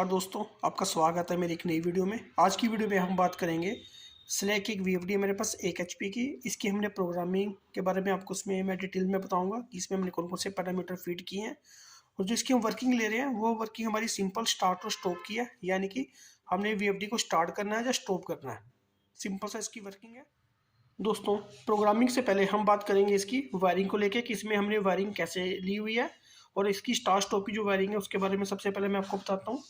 नमस्कार दोस्तों, आपका स्वागत है मेरी एक नई वीडियो में। आज की वीडियो में हम बात करेंगे स्लैक की एक वीएफडी है मेरे पास 1 एचपी की। इसकी हमने प्रोग्रामिंग के बारे में आपको इसमें मैं डिटेल में बताऊंगा कि इसमें हमने कौन कौन से पैरामीटर फीड किए हैं और जो इसकी हम वर्किंग ले रहे हैं वो वर्किंग हमारी सिंपल स्टार्ट और स्टॉप की है, यानी कि हमने वीएफडी को स्टार्ट करना है या स्टॉप करना है, सिंपल सा इसकी वर्किंग है। दोस्तों, प्रोग्रामिंग से पहले हम बात करेंगे इसकी वायरिंग को लेके कि इसमें हमने वायरिंग कैसे ली हुई है और इसकी स्टार्ट स्टॉप की जो वायरिंग है उसके बारे में सबसे पहले मैं आपको बताता हूँ।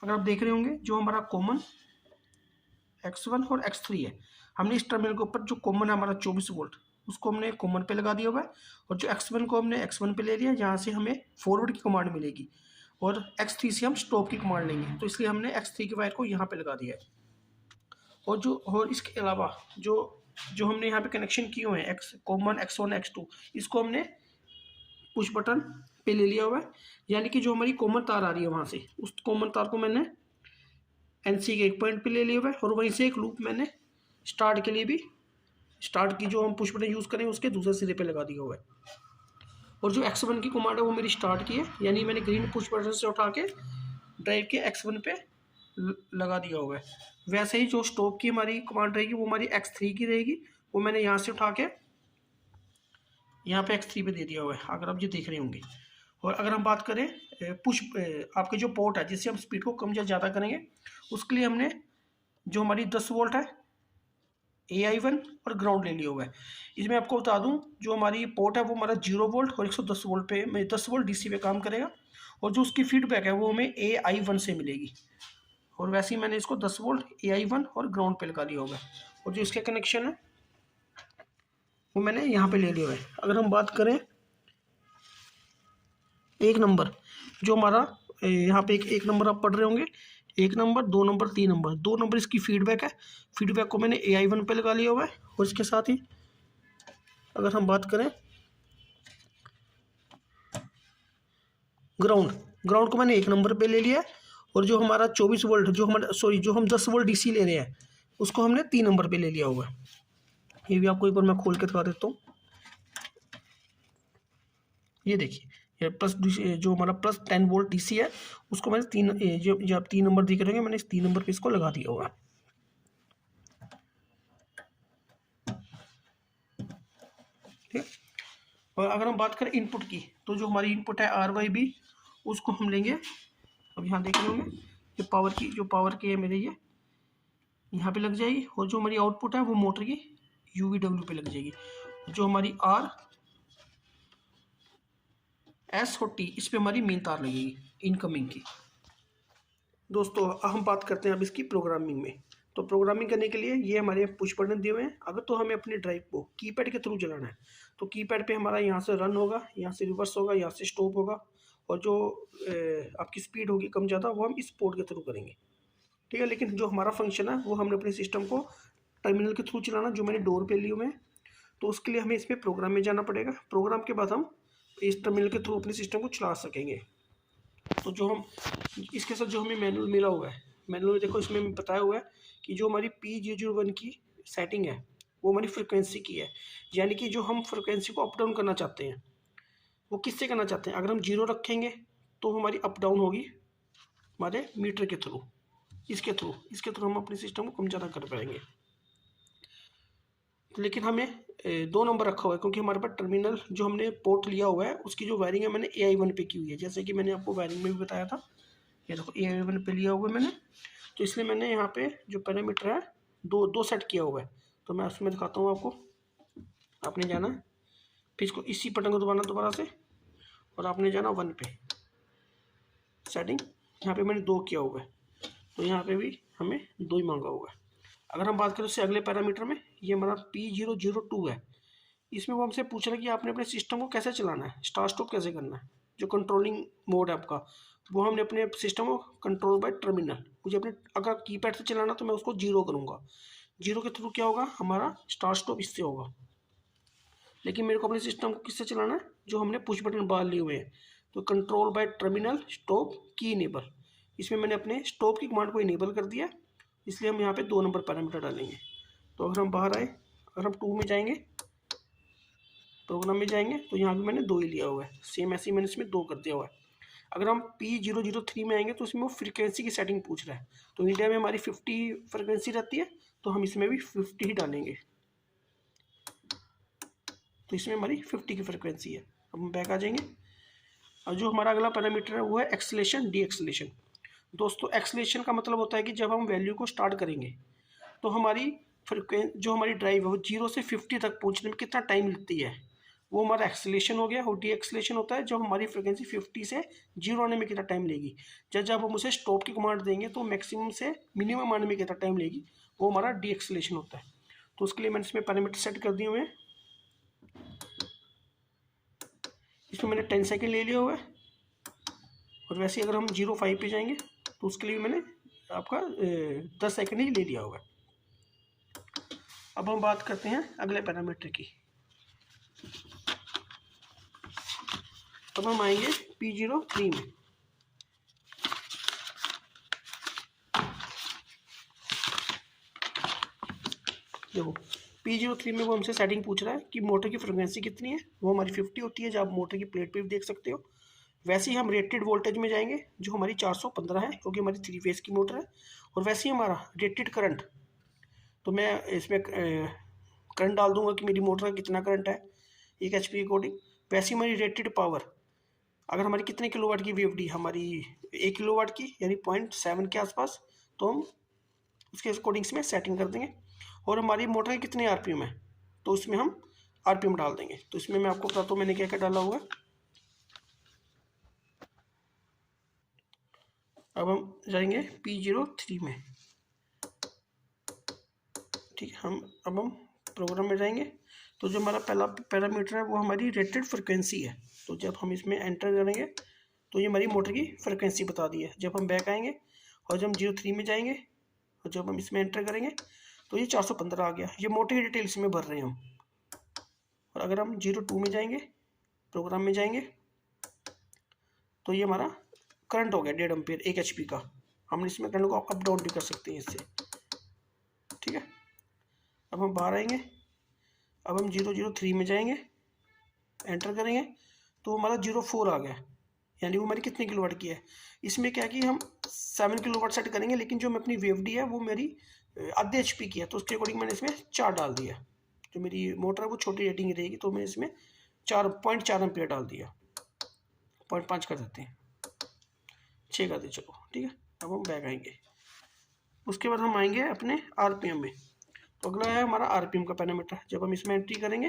अगर आप देख रहे होंगे जो हमारा कॉमन X1 और X3 है, हमने इस टर्मिनल के ऊपर जो कॉमन है हमारा 24 वोल्ट उसको हमने कॉमन पे लगा दिया हुआ है और जो X1 को हमने X1 पे ले लिया, जहाँ से हमें फॉरवर्ड की कमांड मिलेगी और X3 से हम स्टॉप की कमांड लेंगे, तो इसलिए हमने X3 की वायर को यहाँ पे लगा दिया है। और इसके अलावा जो हमने यहाँ पे कनेक्शन किए हुए हैं कॉमन X1 X2, इसको हमने पुश बटन पे ले लिया हुआ है, यानी कि जो हमारी कॉमन तार आ रही है वहाँ से उस कॉमन तार को मैंने NC के एक पॉइंट पे ले लिया हुआ है और वहीं से एक लूप मैंने स्टार्ट के लिए भी स्टार्ट की जो हम पुश बटन यूज़ करें उसके दूसरे सिरे पे लगा दिया हुआ है। और जो X1 की कमांड है वो मेरी स्टार्ट की है, यानी मैंने ग्रीन पुश बटन से उठा के ड्राइव के X1 पे लगा दिया हुआ है। वैसे ही जो स्टॉप की हमारी कमांड रहेगी वो हमारी X3 की रहेगी, वो मैंने यहाँ से उठा के यहाँ पे X3 पे दे दिया हुआ है, अगर आप ये देख रहे होंगे। और अगर हम बात करें पुश आपके जो पोर्ट है जिससे हम स्पीड को कम या ज़्यादा करेंगे, उसके लिए हमने जो हमारी 10 वोल्ट है AI1 और ग्राउंड ले लिया हुआ है। इसमें आपको बता दूं जो हमारी पोर्ट है वो हमारा 0 वोल्ट और 110 वोल्ट पे 10 वोल्ट DC पे काम करेगा और जो उसकी फीडबैक है वो हमें AI1 से मिलेगी। और वैसे ही मैंने इसको 10 वोल्ट AI1 और ग्राउंड पे लगा दिया हुआ है और जो इसके कनेक्शन है वो मैंने यहाँ पे ले लिया हुआ है। अगर हम बात करें एक नंबर जो हमारा यहाँ पे एक नंबर आप पढ़ रहे होंगे, 1 नंबर 2 नंबर 3 नंबर, 2 नंबर इसकी फीडबैक है। फीडबैक को मैंने AI1 पे लगा लिया हुआ है और इसके साथ ही अगर हम बात करें ग्राउंड को मैंने 1 नंबर पे ले लिया है और जो हमारा 24 वोल्ट जो हम 10 वोल्ट DC ले रहे हैं उसको हमने 3 नंबर पे ले लिया हुआ है। ये भी आपको एक बार मैं खोल के दिखा देता हूँ। ये देखिए, ये प्लस जो हमारा प्लस 10 वोल्ट DC है उसको मैंने जो आप 3 नंबर दिख रहे हैं मैंने इस 3 नंबर पे इसको लगा दिया हुआ है। ठीक है। और अगर हम बात करें इनपुट की, तो जो हमारी इनपुट है RYB उसको हम लेंगे, अब यहाँ देख रहे होंगे ये पावर की है मेरे, ये यहाँ पे लग जाएगी और जो हमारी आउटपुट है वो मोटर की UVW पे लग जाएगी। जो हमारी R S और T इस पे हमारी मेन तार लगेगी इनकमिंग की। दोस्तों, हम बात करते हैं अब इसकी प्रोग्रामिंग में। तो प्रोग्रामिंग करने के लिए ये हमारे पुश बटन दिए हुए हैं। अगर तो हमें अपने ड्राइव को कीपैड के थ्रू चलाना है तो कीपैड पे हमारा यहाँ से रन होगा, यहाँ से रिवर्स होगा, यहाँ से स्टॉप होगा और जो आपकी स्पीड होगी कम ज़्यादा वो हम इस पोर्ट के थ्रू करेंगे। ठीक है, लेकिन जो हमारा फंक्शन है वो हमने अपने सिस्टम को टर्मिनल के थ्रू चलाना, जो मैंने डोर पे लिए हुए हैं, तो उसके लिए हमें इसमें प्रोग्राम में जाना पड़ेगा। प्रोग्राम के बाद हम इस टर्मिनल के थ्रू अपने सिस्टम को चला सकेंगे। तो जो हम इसके साथ जो हमें मैनुअल मिला हुआ है, मैनुअल में देखो इसमें बताया हुआ है कि जो हमारी P001 की सेटिंग है वो हमारी फ्रिक्वेंसी की है, यानी कि जो हम फ्रिक्वेंसी को अप डाउन करना चाहते हैं वो किससे करना चाहते हैं। अगर हम 0 रखेंगे तो हमारी अप डाउन होगी हमारे मीटर के थ्रू, इसके थ्रू हम अपने सिस्टम को कम ज़्यादा कर पाएंगे। लेकिन हमें 2 नंबर रखा हुआ है क्योंकि हमारे पास टर्मिनल जो हमने पोर्ट लिया हुआ है उसकी जो वायरिंग है मैंने AI1 पे की हुई है, जैसे कि मैंने आपको वायरिंग में भी बताया था। ये देखो AI1 पे लिया हुआ है मैंने, तो इसलिए मैंने यहाँ पे जो पैरामीटर है दो सेट किया हुआ है। तो मैं उसमें दिखाता हूँ आपको। आपने जाना है फिर इसको इसी बटन को दबाना दोबारा से और आपने जाना 1 पे सेटिंग, यहाँ पे मैंने 2 किया हुआ है तो यहाँ पे भी हमें 2 ही मांगा हुआ है। अगर हम बात करें उससे अगले पैरामीटर में, ये हमारा P002 है। इसमें वो हमसे पूछ रहा है कि आपने अपने सिस्टम को कैसे चलाना है, स्टार्ट स्टॉप कैसे करना है। जो कंट्रोलिंग मोड है आपका वो हमने अपने सिस्टम को कंट्रोल बाय टर्मिनल, मुझे अपने अगर कीपैड से चलाना तो मैं उसको 0 करूँगा। 0 के थ्रू क्या होगा, हमारा स्टार्ट स्टॉप इससे होगा। लेकिन मेरे को अपने सिस्टम को किससे चलाना है, जो हमने पुश बटन बाहर लिए हुए हैं, तो कंट्रोल बाय टर्मिनल स्टॉप की इनेबल, इसमें मैंने अपने स्टॉप की कमांड को इनेबल कर दिया, इसलिए हम यहाँ पे 2 नंबर पैरामीटर डालेंगे। तो अगर हम बाहर आए, अगर हम 2 में जाएंगे, प्रोग्राम में जाएंगे, तो यहाँ पे मैंने 2 ही लिया हुआ है, सेम ऐसे ही मैंने इसमें 2 कर दिया हुआ है। अगर हम P003 में आएंगे तो इसमें वो फ्रीक्वेंसी की सेटिंग पूछ रहा है। तो इंडिया में हमारी 50 फ्रिक्वेंसी रहती है, तो हम इसमें भी 50 ही डालेंगे। तो इसमें हमारी 50 की फ्रिक्वेंसी है। अब हम बैक आ जाएंगे। अब जो हमारा अगला पैरामीटर है वो है एक्सेलेरेशन डी एक्सेलेरेशन। दोस्तों एक्सेलेरेशन का मतलब होता है कि जब हम वैल्यू को स्टार्ट करेंगे तो हमारी जो हमारी ड्राइव है वो 0 से 50 तक पहुंचने में कितना टाइम लगती है, वो हमारा एक्सेलेरेशन हो गया। और डी एक्सेलेरेशन होता है जब हमारी फ्रिक्वेंसी 50 से 0 आने में कितना टाइम लेगी। जब हम उसे स्टॉप की कमांड देंगे तो मैक्सिमम से मिनिमम आने में कितना टाइम लेगी, वो हमारा डी एक्सेलेरेशन होता है। तो उसके लिए मैंने इसमें पैरामीटर सेट कर दिए हुए हैं। इसमें मैंने 10 सेकेंड ले लिया हुआ है। और वैसे अगर हम 0.5 पे जाएंगे तो उसके लिए मैंने आपका 10 सेकेंड ही ले लिया होगा। अब हम बात करते हैं अगले पैरामीटर की। अब हम आएंगे P03 में। देखो P03 में वो हमसे सेटिंग पूछ रहा है कि मोटर की फ्रिक्वेंसी कितनी है, वो हमारी 50 होती है, जब आप मोटर की प्लेट पे भी देख सकते हो। वैसे ही हम रेटेड वोल्टेज में जाएंगे जो हमारी 415 है, क्योंकि हमारी 3 फेज की मोटर है। और वैसे ही हमारा रेटेड करंट, तो मैं इसमें करंट डाल दूंगा कि मेरी मोटर का कितना करंट है 1 HP के अकॉर्डिंग। वैसे ही हमारी रेटेड पावर, अगर हमारी कितने किलोवाट की VFD, हमारी 1 किलोवाट की यानी 0.7 के आसपास, तो हम उसके अकॉर्डिंग इसमें सेटिंग कर देंगे। और हमारी मोटर के कितने RPM है तो उसमें हम RPM डाल देंगे। तो इसमें मैं आपको बताता हूँ मैंने क्या क्या डाला हुआ है। अब हम जाएंगे P03 में। ठीक है, अब हम प्रोग्राम में जाएंगे। तो जो हमारा पहला पैरामीटर है वो हमारी रेटेड फ्रिक्वेंसी है। तो जब हम इसमें एंटर करेंगे तो ये हमारी मोटर की फ्रिक्वेंसी बता दी है। जब हम बैक आएंगे और जब हम 03 में जाएंगे और जब हम इसमें एंटर करेंगे तो ये 415 आ गया। ये मोटर की डिटेल इसमें भर रहे हैं हम। और अगर हम 02 में जाएंगे, प्रोग्राम में जाएंगे, तो ये हमारा करंट हो गया 1.5 एम्पीयर 1 HP का। हम इसमें करंट को अप डाउन भी कर सकते हैं इससे। ठीक है, अब हम बाहर आएंगे। अब हम 003 में जाएंगे, एंटर करेंगे तो हमारा 04 आ गया, यानी वो हमारी कितने किलोवाट की है। इसमें क्या कि हम 7 किलोवाट सेट करेंगे, लेकिन जो मैं अपनी VFD है वो मेरी आधे HP की है, तो उसके अकॉर्डिंग मैंने इसमें 4 डाल दिया। जो मेरी मोटर है वो छोटी रेटिंग रहेगी, तो मैं इसमें 4.4 एम्पीयर डाल दिया। 0.5 कर देते हैं, 6 कर दे चलो। ठीक है, अब हम बैक आएंगे। उसके बाद हम आएंगे अपने RPM में। तो अगला है हमारा RPM का पैरामीटर। जब हम इसमें एंट्री करेंगे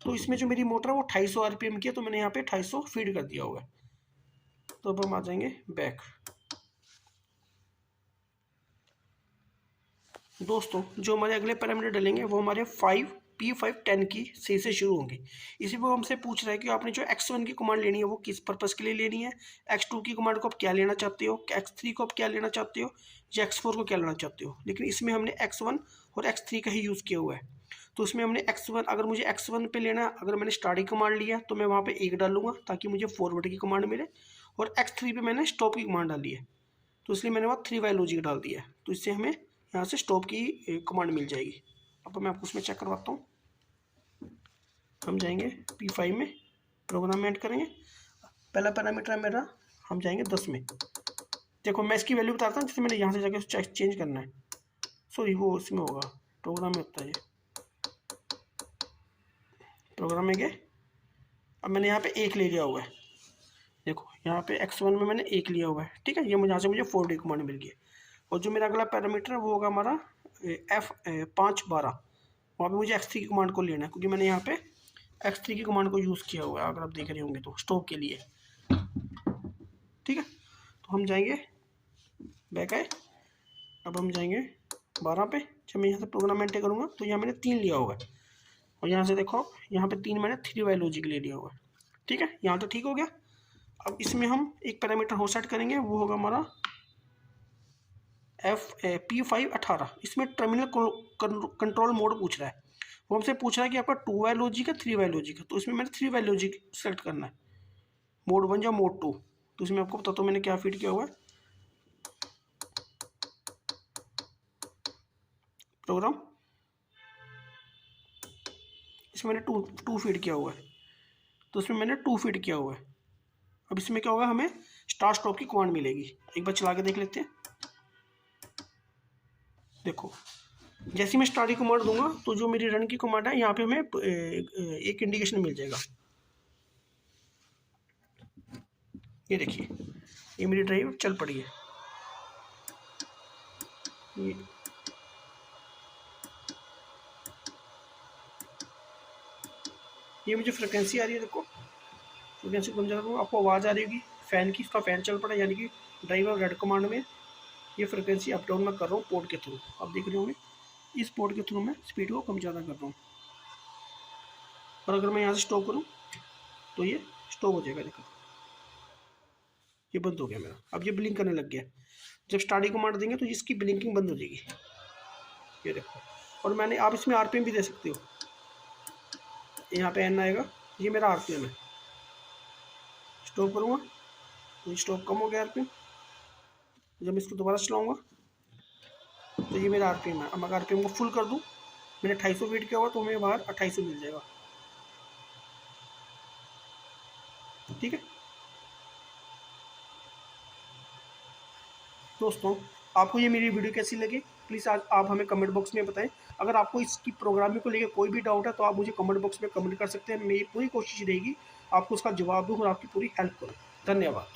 तो इसमें जो मेरी मोटर है वो 250 RPM की है, तो मैंने यहाँ पे 250 फीड कर दिया हुआ है। तो अब हम आ जाएंगे बैक। दोस्तों जो हमारे अगले पैरामीटर डलेंगे वो हमारे P510 की से शुरू होंगे। इसी पर हमसे पूछ रहा है कि आपने जो X1 की कमांड लेनी है वो किस पर्पज़ के लिए लेनी है, X2 की कमांड को आप क्या लेना चाहते हो, X3 को आप क्या लेना चाहते हो, या X4 को क्या लेना चाहते हो। लेकिन इसमें हमने X1 और X3 का ही यूज़ किया हुआ है। तो इसमें हमने X1, अगर मुझे X1 पे लेना, अगर मैंने स्टार्टिंग कमांड लिया तो मैं वहाँ पे 1 डालूंगा ताकि मुझे फॉरवर्ड की कमांड मिले। और X3 पे मैंने स्टॉप की कमांड डाली है, तो इसलिए मैंने वहाँ 3 वाई लॉजिक डाल दिया है। तो इससे हमें यहाँ से स्टॉप की कमांड मिल जाएगी। अब मैं आपको उसमें चेक करवाता हूँ। हम जाएंगे P5 में, प्रोग्राम में ऐड करेंगे। पहला पैरामीटर है मेरा, हम जाएंगे 10 में। देखो मैं इसकी वैल्यू बताता हूँ, जैसे मैंने यहाँ से जाके चेंज करना है। सॉरी वो इसमें होगा, प्रोग्राम में होता है ये। प्रोग्राम में गए, अब मैंने यहाँ पे 1 ले लिया हुआ है। देखो यहाँ पे X1 में मैंने 1 लिया हुआ है। ठीक है, ये यहाँ से मुझे 4D कमांड मिल गई है। और जो मेरा अगला पैरामीटर है वो होगा हमारा F512। वहाँ पे मुझे X3 की कमांड को लेना है, क्योंकि मैंने यहाँ पे X3 की कमांड को यूज़ किया हुआ है, अगर आप देख रहे होंगे तो स्टॉप के लिए। ठीक है, तो हम जाएंगे बैक आए। अब हम जाएंगे 12 पे। जब मैं यहाँ से प्रोग्राम एंटर करूँगा तो यहाँ मैंने 3 लिया हुआ है। और यहाँ से देखो यहाँ पे 3 मैंने 3 वाई लॉजिक ले लिया हुआ है। ठीक है, यहाँ तो ठीक हो गया। अब इसमें हम एक पैरामीटर हो सेट करेंगे, वो होगा हमारा P518। इसमें टर्मिनल कंट्रोल मोड पूछ रहा है। वो हमसे पूछ रहा है कि आपका 2 वाई लॉजिक है 3 वाई लॉजिक है। तो इसमें मैंने 3 वाई लॉजिक सेलेक्ट करना है, मोड 1 या मोड 2। तो इसमें आपको बताता हूँ मैंने क्या फीड किया हुआ है। प्रोग्राम, इसमें मैंने टू फीड किया हुआ है, तो इसमें मैंने 2 फीड किया हुआ है। अब इसमें क्या होगा, हमें स्टार्ट स्टॉप की कमांड मिलेगी। एक बार चला के देख लेते हैं। देखो जैसे मैं स्टार्ट की कमांड दूंगा तो जो मेरी रन की कमांड है यहाँ पे हमें एक इंडिकेशन मिल जाएगा। ये देखिए ये मेरी ड्राइव चल पड़ी है। ये मुझे फ्रिक्वेंसी आ रही है, देखो फ्रिक्वेंसी कम ज़्यादा करूँ आपको आवाज़ आ रही होगी फ़ैन की, इसका फ़ैन चल पड़ा, यानी कि ड्राइवर रेड कमांड में ये फ्रिक्वेंसी अप डाउन मैं कर रहा हूँ पोर्ट के थ्रू। आप देख रहे होंगे इस पोर्ट के थ्रू मैं स्पीड को कम ज़्यादा कर रहा हूँ। और अगर मैं यहाँ से स्टॉप करूँ तो ये स्टॉप हो जाएगा। देखो ये बंद हो गया मेरा, अब ये ब्लिंक करने लग गया। जब स्टार्ट कमांड देंगे तो इसकी ब्लिंकिंग बंद हो जाएगी। ये देखो, और मैंने आप इसमें आरपीएम भी दे सकते हो। यहाँ पे एन आएगा, ये मेरा आरपीएम है। स्टॉप करूँगा तो स्टॉप कम हो गया आरपीएम। जब इसको दोबारा चलाऊँगा तो ये मेरा आरपीएम है। अब अगर आरपीएम को फुल कर दूँ, मैंने 2800 वेट किया हुआ तो हमें बाहर 2800 मिल जाएगा। ठीक है दोस्तों, आपको ये मेरी वीडियो कैसी लगी प्लीज़ आज आप हमें कमेंट बॉक्स में बताएं। अगर आपको इसकी प्रोग्रामिंग को लेकर कोई भी डाउट है तो आप मुझे कमेंट बॉक्स में कमेंट कर सकते हैं। मेरी पूरी कोशिश रहेगी आपको उसका जवाब दूँ और आपकी पूरी हेल्प करूँ। धन्यवाद।